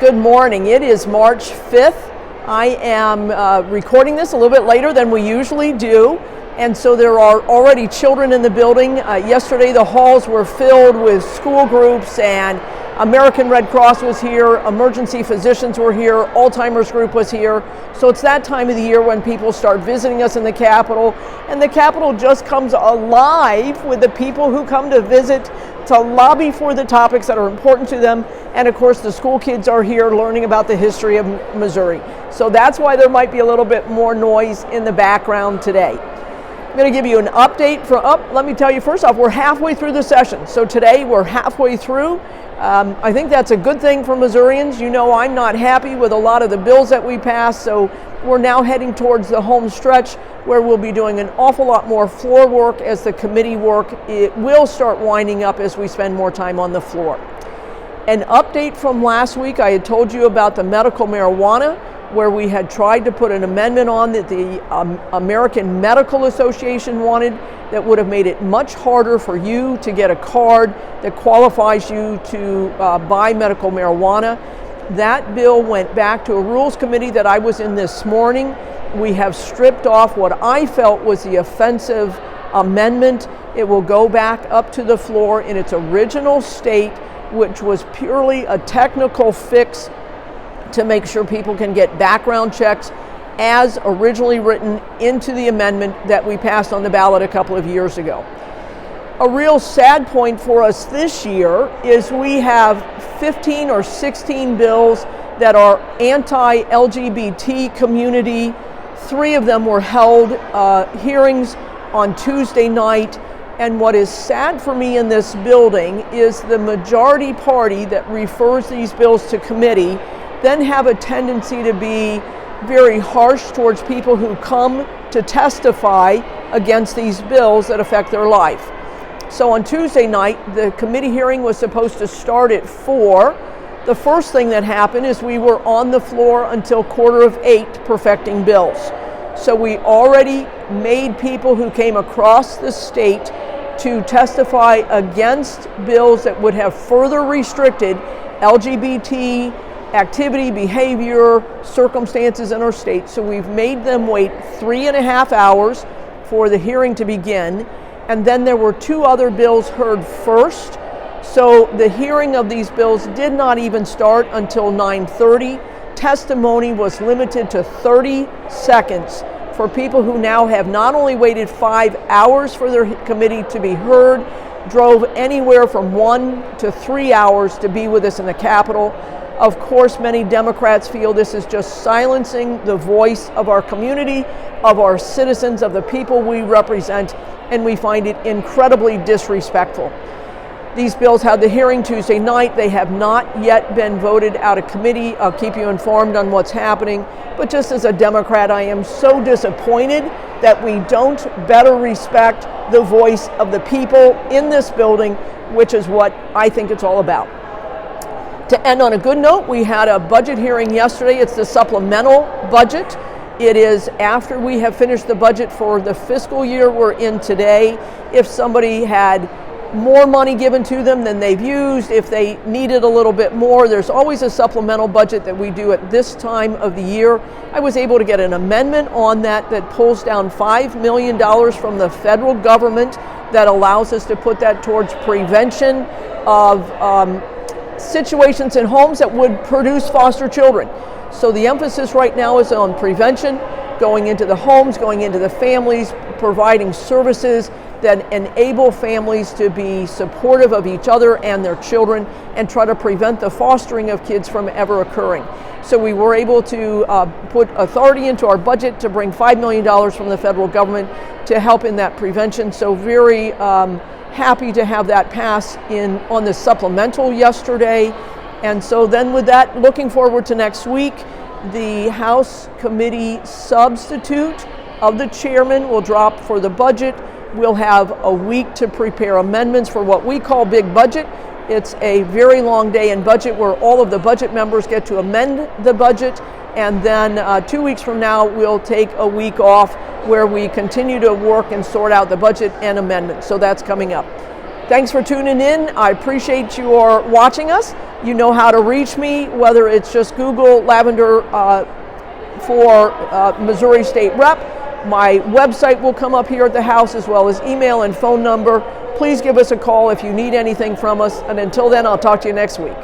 Good morning. It is March 5th. I am recording this a little bit later than we usually do, and so there are already children in the building. Yesterday the halls were filled with school groups, and American Red Cross was here, emergency physicians were here, Alzheimer's group was here. So it's that time of the year when people start visiting us in the Capitol, and the Capitol just comes alive with the people who come to visit, to lobby for the topics that are important to them. And of course the school kids are here learning about the history of Missouri. So that's why there might be a little bit more noise in the background today. I'm going to give you an update let me tell you first off, we're halfway through the session. So today we're halfway through. I think that's a good thing for Missourians. You know, I'm not happy with a lot of the bills that we passed, so we're now heading towards the home stretch where we'll be doing an awful lot more floor work as the committee work. It will start winding up as we spend more time on the floor. An update from last week, I had told you about the medical marijuana, where we had tried to put an amendment on that the American Medical Association wanted that would have made it much harder for you to get a card that qualifies you to buy medical marijuana. That bill went back to a rules committee that I was in this morning. We have stripped off what I felt was the offensive amendment. It will go back up to the floor in its original state, which was purely a technical fix to make sure people can get background checks as originally written into the amendment that we passed on the ballot a couple of years ago. A real sad point for us this year is we have 15 or 16 bills that are anti-LGBT community. 3 of them were held hearings on Tuesday night. And what is sad for me in this building is the majority party that refers these bills to committee then have a tendency to be very harsh towards people who come to testify against these bills that affect their life. So on Tuesday night, the committee hearing was supposed to start at 4. The first thing that happened is we were on the floor until 7:45 perfecting bills. So we already made people who came across the state to testify against bills that would have further restricted LGBT activity, behavior, circumstances in our state. So we've made them wait 3.5 hours for the hearing to begin. And then there were 2 other bills heard first. So the hearing of these bills did not even start until 9:30. Testimony was limited to 30 seconds for people who now have not only waited 5 hours for their committee to be heard, drove anywhere from 1 to 3 hours to be with us in the Capitol. Of course, many Democrats feel this is just silencing the voice of our community, of our citizens, of the people we represent, and we find it incredibly disrespectful. These bills had the hearing Tuesday night. They have not yet been voted out of committee. I'll keep you informed on what's happening. But just as a Democrat, I am so disappointed that we don't better respect the voice of the people in this building, which is what I think it's all about. To end on a good note, we had a budget hearing yesterday. It's the supplemental budget. It is after we have finished the budget for the fiscal year we're in today. If somebody had more money given to them than they've used, if they needed a little bit more, there's always a supplemental budget that we do at this time of the year. I was able to get an amendment on that pulls down $5 million from the federal government that allows us to put that towards prevention of situations in homes that would produce foster children. So the emphasis right now is on prevention, going into the homes, going into the families, providing services that enable families to be supportive of each other and their children and try to prevent the fostering of kids from ever occurring. So we were able to put authority into our budget to bring $5 million from the federal government to help in that prevention. So very happy to have that pass on the supplemental yesterday. And so then with that, looking forward to next week, the House committee substitute of the chairman will drop for the budget. We'll have a week to prepare amendments for what we call big budget. It's a very long day in budget where all of the budget members get to amend the budget. And then 2 weeks from now, we'll take a week off where we continue to work and sort out the budget and amendments. So that's coming up. Thanks for tuning in. I appreciate your watching us. You know how to reach me, whether it's just Google Lavender for Missouri State Rep. My website will come up here at the house, as well as email and phone number. Please give us a call if you need anything from us. And until then, I'll talk to you next week.